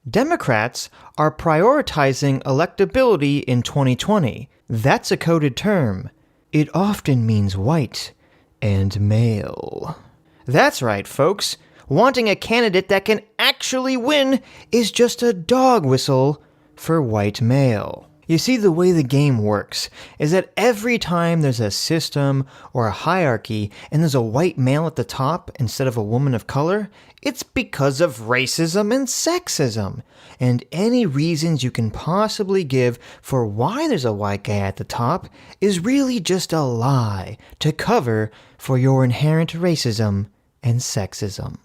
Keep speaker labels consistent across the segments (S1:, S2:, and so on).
S1: Democrats are prioritizing electability in 2020. That's a coded term. It often means white and male. That's right, folks. Wanting a candidate that can actually win is just a dog whistle for white male. You see, the way the game works is that every time there's a system or a hierarchy and there's a white male at the top instead of a woman of color, it's because of racism and sexism. And any reasons you can possibly give for why there's a white guy at the top is really just a lie to cover for your inherent racism and sexism.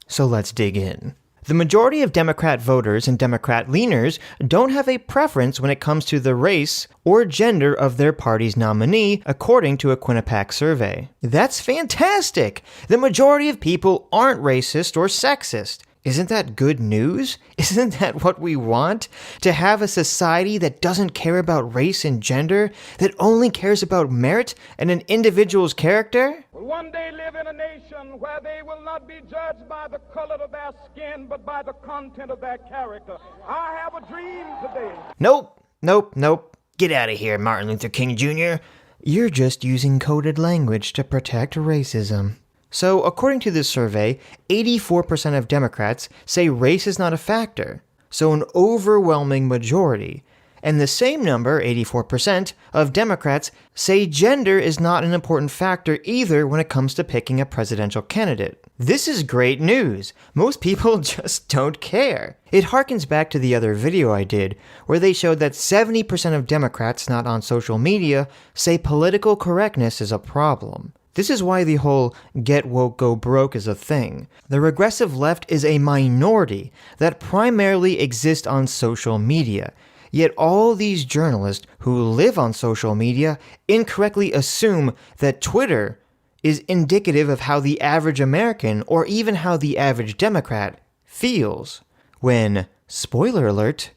S1: So let's dig in. The majority of Democrat voters and Democrat leaners don't have a preference when it comes to the race or gender of their party's nominee, according to a Quinnipiac survey. That's fantastic! The majority of people aren't racist or sexist. Isn't that good news? Isn't that what we want? To have a society that doesn't care about race and gender, that only cares about merit and an individual's character?
S2: Will one day live in a nation where they will not be judged by the color of their skin, but by the content of their character. I have a dream today.
S1: Nope. Get out of here, Martin Luther King Jr. You're just using coded language to protect racism. So, according to this survey, 84% of Democrats say race is not a factor, so an overwhelming majority. And the same number, 84%, of Democrats say gender is not an important factor either when it comes to picking a presidential candidate. This is great news. Most people just don't care. It harkens back to the other video I did, where they showed that 70% of Democrats not on social media say political correctness is a problem. This is why the whole get woke, go broke is a thing. The regressive left is a minority that primarily exists on social media. Yet all these journalists who live on social media incorrectly assume that Twitter is indicative of how the average American or even how the average Democrat feels. When, spoiler alert,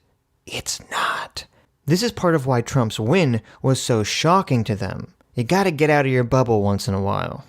S1: it's not. This is part of why Trump's win was so shocking to them. You gotta get out of your bubble once in a while.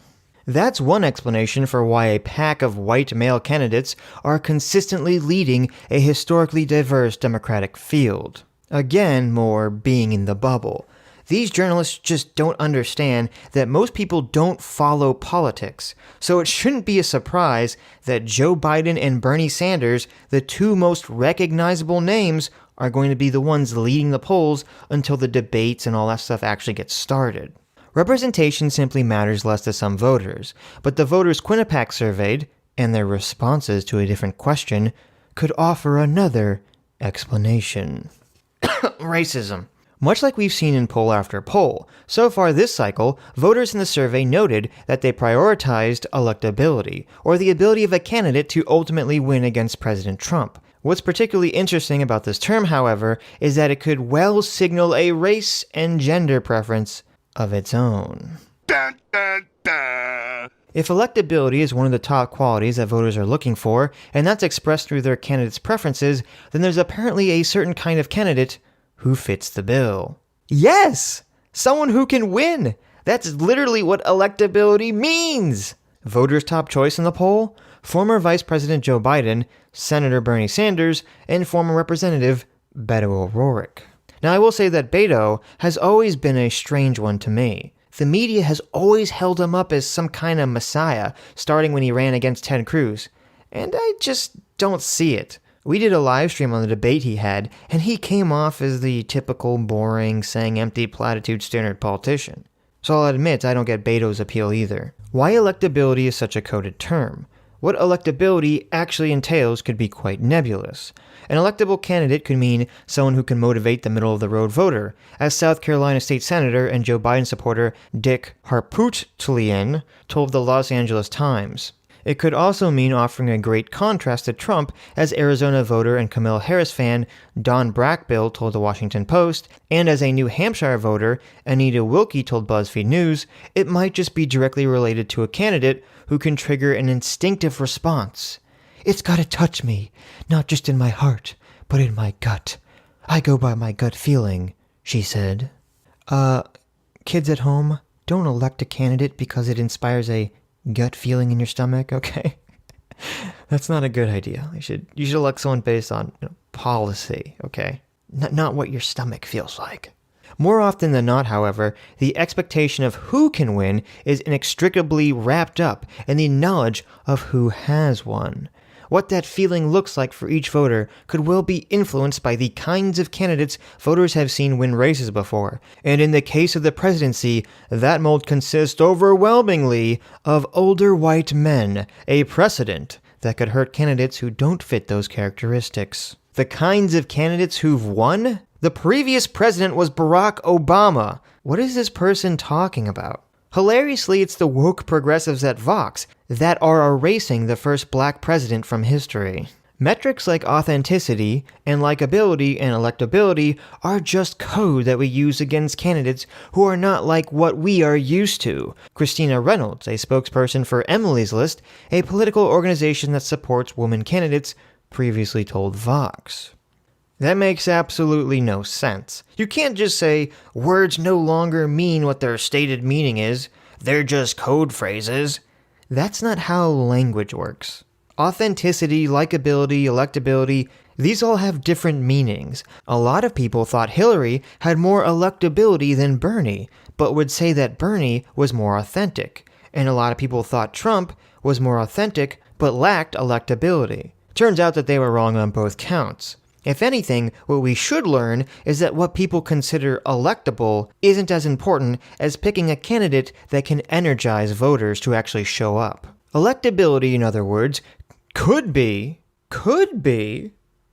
S1: That's one explanation for why a pack of white male candidates are consistently leading a historically diverse Democratic field. Again, more being in the bubble. These journalists just don't understand that most people don't follow politics, so it shouldn't be a surprise that Joe Biden and Bernie Sanders, the two most recognizable names, are going to be the ones leading the polls until the debates and all that stuff actually gets started. Representation simply matters less to some voters, but the voters Quinnipiac surveyed, and their responses to a different question, could offer another explanation. Racism. Much like we've seen in poll after poll, so far this cycle, voters in the survey noted that they prioritized electability, or the ability of a candidate to ultimately win against President Trump. What's particularly interesting about this term, however, is that it could well signal a race and gender preference of its own.
S3: Dun, dun, dun.
S1: If electability is one of the top qualities that voters are looking for, and that's expressed through their candidate's preferences, then there's apparently a certain kind of candidate who fits the bill. Yes! Someone who can win! That's literally what electability means! Voters' top choice in the poll? Former Vice President Joe Biden, Senator Bernie Sanders, and former Representative Beto O'Rourke. Now, I will say that Beto has always been a strange one to me. The media has always held him up as some kind of messiah, starting when he ran against Ted Cruz. And I just don't see it. We did a live stream on the debate he had, and he came off as the typical boring, saying empty platitude standard politician. So I'll admit I don't get Beto's appeal either. Why electability is such a coded term? What electability actually entails could be quite nebulous. An electable candidate could mean someone who can motivate the middle-of-the-road voter, as South Carolina State Senator and Joe Biden supporter Dick Harpootlian told the Los Angeles Times. It could also mean offering a great contrast to Trump, as Arizona voter and Kamala Harris fan Don Brackbill told the Washington Post, and as a New Hampshire voter, Anita Wilkie told BuzzFeed News, it might just be directly related to a candidate who can trigger an instinctive response. It's gotta touch me, not just in my heart, but in my gut. I go by my gut feeling, she said. Kids at home, don't elect a candidate because it inspires a gut feeling in your stomach, okay? That's not a good idea. You should elect someone based on policy, okay? Not what your stomach feels like. More often than not, however, the expectation of who can win is inextricably wrapped up in the knowledge of who has won. What that feeling looks like for each voter could well be influenced by the kinds of candidates voters have seen win races before. And in the case of the presidency, that mold consists overwhelmingly of older white men, a precedent that could hurt candidates who don't fit those characteristics. The kinds of candidates who've won? The previous president was Barack Obama. What is this person talking about? Hilariously, it's the woke progressives at Vox that are erasing the first black president from history. Metrics like authenticity and likability and electability are just code that we use against candidates who are not like what we are used to. Christina Reynolds, a spokesperson for Emily's List, a political organization that supports women candidates, previously told Vox. That makes absolutely no sense. You can't just say words no longer mean what their stated meaning is. They're just code phrases. That's not how language works. Authenticity, likability, electability, these all have different meanings. A lot of people thought Hillary had more electability than Bernie, but would say that Bernie was more authentic. And a lot of people thought Trump was more authentic, but lacked electability. Turns out that they were wrong on both counts. If anything, what we should learn is that what people consider electable isn't as important as picking a candidate that can energize voters to actually show up. Electability, in other words, could be,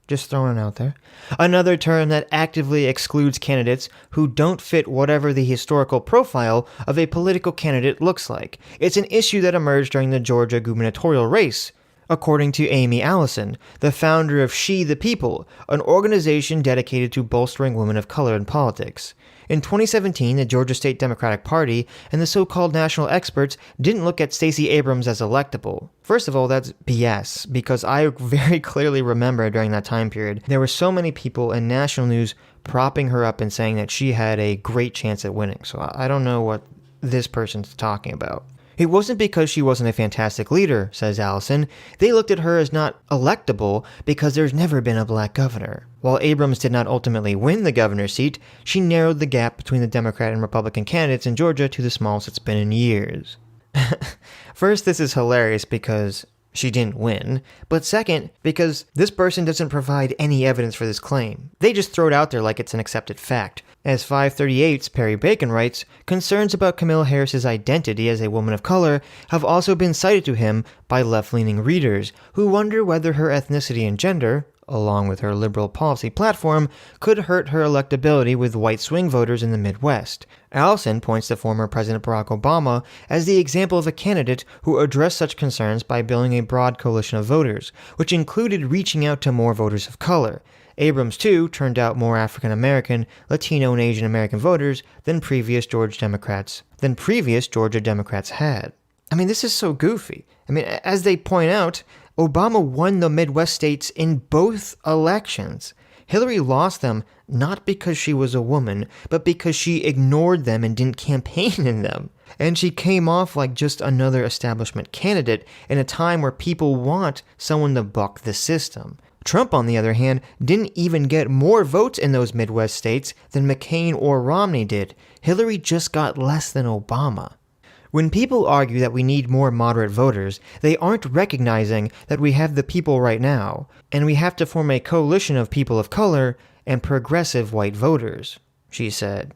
S1: just throwing it out there, another term that actively excludes candidates who don't fit whatever the historical profile of a political candidate looks like. It's an issue that emerged during the Georgia gubernatorial race, according to Amy Allison, the founder of She the People, an organization dedicated to bolstering women of color in politics. In 2017, the Georgia State Democratic Party and the so-called national experts didn't look at Stacey Abrams as electable. First of all, that's BS, because I very clearly remember during that time period, there were so many people in national news propping her up and saying that she had a great chance at winning. So I don't know what this person's talking about. It wasn't because she wasn't a fantastic leader, says Allison. They looked at her as not electable because there's never been a black governor. While Abrams did not ultimately win the governor's seat, she narrowed the gap between the Democrat and Republican candidates in Georgia to the smallest it's been in years. First, this is hilarious because she didn't win, but second, because this person doesn't provide any evidence for this claim. They just throw it out there like it's an accepted fact. As 538's Perry Bacon writes, concerns about Kamala Harris's identity as a woman of color have also been cited to him by left-leaning readers who wonder whether her ethnicity and gender, along with her liberal policy platform, could hurt her electability with white swing voters in the Midwest. Allison points to former President Barack Obama as the example of a candidate who addressed such concerns by building a broad coalition of voters, which included reaching out to more voters of color. Abrams, too, turned out more African American, Latino, and Asian American voters than previous Georgia Democrats had. I mean, this is so goofy. I mean, as they point out, Obama won the Midwest states in both elections. Hillary lost them not because she was a woman, but because she ignored them and didn't campaign in them. And she came off like just another establishment candidate in a time where people want someone to buck the system. Trump, on the other hand, didn't even get more votes in those Midwest states than McCain or Romney did. Hillary just got less than Obama. When people argue that we need more moderate voters, they aren't recognizing that we have the people right now, and we have to form a coalition of people of color and progressive white voters, she said.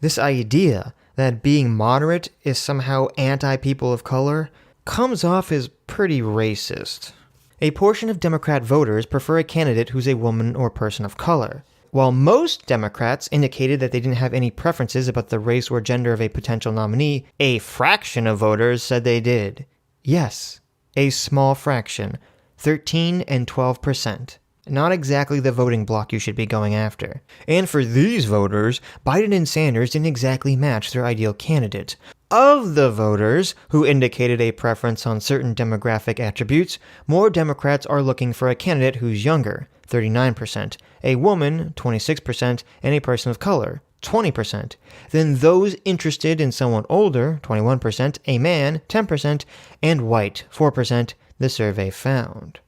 S1: This idea that being moderate is somehow anti-people of color comes off as pretty racist. A portion of Democrat voters prefer a candidate who's a woman or person of color. While most Democrats indicated that they didn't have any preferences about the race or gender of a potential nominee, a fraction of voters said they did. Yes, a small fraction, 13 and 12%. Not exactly the voting bloc you should be going after. And for these voters, Biden and Sanders didn't exactly match their ideal candidate. Of the voters who indicated a preference on certain demographic attributes, more Democrats are looking for a candidate who's younger, 39%, a woman, 26%, and a person of color, 20%, than those interested in someone older, 21%, a man, 10%, and white, 4%, the survey found.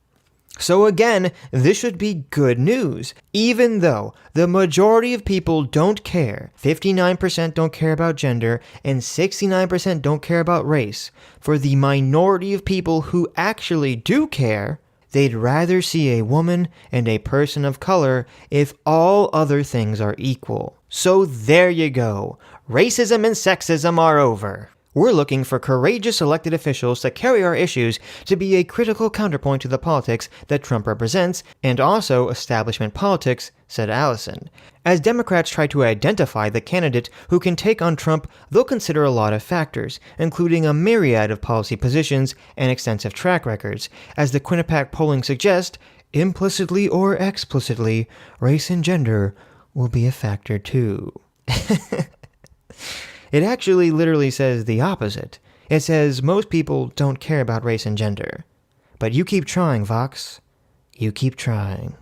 S1: So again, this should be good news. Even though the majority of people don't care, 59% don't care about gender, and 69% don't care about race, for the minority of people who actually do care, they'd rather see a woman and a person of color if all other things are equal. So there you go. Racism and sexism are over. We're looking for courageous elected officials to carry our issues to be a critical counterpoint to the politics that Trump represents, and also establishment politics, said Allison. As Democrats try to identify the candidate who can take on Trump, they'll consider a lot of factors, including a myriad of policy positions and extensive track records. As the Quinnipiac polling suggests, implicitly or explicitly, race and gender will be a factor too. It actually literally says the opposite. It says most people don't care about race and gender. But you keep trying, Vox. You keep trying.